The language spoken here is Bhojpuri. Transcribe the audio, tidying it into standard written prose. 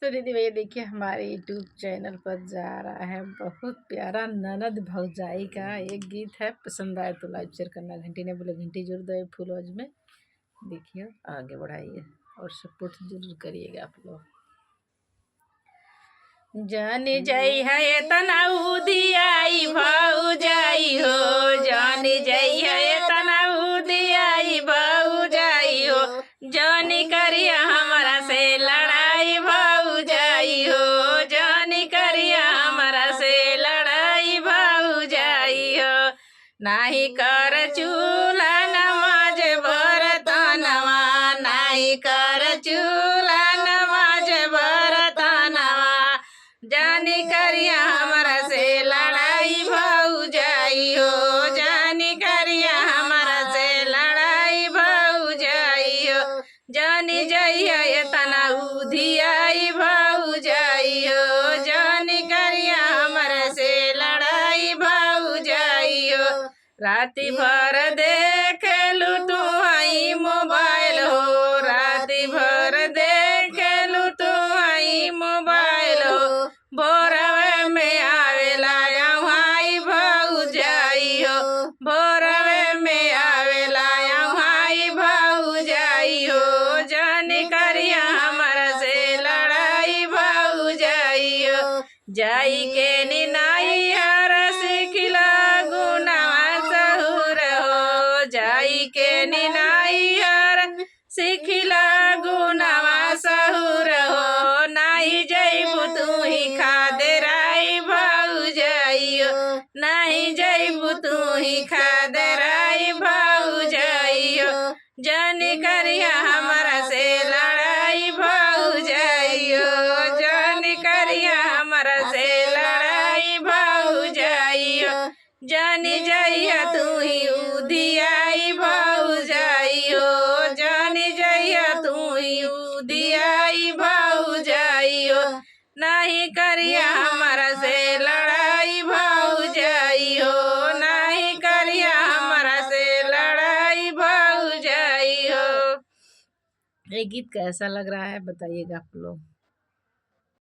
तो दीदी भैया देखिए हमारे यूट्यूब चैनल पर जा रहा है बहुत प्यारा ननद भौजाई का एक गीत है। पसंद आए तो लाइक शेयर करना, घंटी ने बोले घंटी जरूर दे फुल वॉच में। देखिए आगे बढ़ाइए और सपोर्ट जरूर करिएगा आप लोग। जानी जाई है तनाऊ दियाई भौजाई हो, जानी जाई है तनाऊ दियाई भौजाई हो, जानी करिया हमारा से लड़ाई भौजाई हो, जानी करिया हमारा से लड़ाई भौजाई हो। नाही कर चूल्हा नमाज बरतनवा, नाही कर चूल्हा नमाज बरतनवा, जानी करिया हमारा से लड़ाई भौजाई हो, जानी करिया हमारा से लड़ाई भौजाई हो, जानी जाइए तना उधियाई भौजाई हो, जानी करिया हमारा से लड़ाई भौजाई हो। राती भर देख लू तू आई मोबाइल हो, राती भर देख लू तू आई मोबाइल हो, भोरवे में आवेला यहाँ भौजाई हो, भोरवे में आवेला यहाँ भौजाई हो, जानी करिया हमारा से लड़ाई भौजाई हो। जाई के निनाई हर सिखला गुनावा सहुर हो, जाई के निनाई हर सिखला गुनावा सहुर हो, नाही जैबू तू ही खादराई भौजाई हो, नाही जैबू तू ही खादराई भौजाई हो, जानी करिया हमारा से लड़ाई भौजाई हो, जानी करिया हमारा से लड़ाई भौजाई हो, जानी जइया तू ही उधियाई भौजाई हो, जानी जइया तू ही उधियाई भौजाई हो, नहीं करिया हमारा से लड़ाई भौजाई हो, नहीं करिया हमारा से लड़ाई भौजाई हो। ये गीत कैसा लग रहा है बताइएगा आप लोग।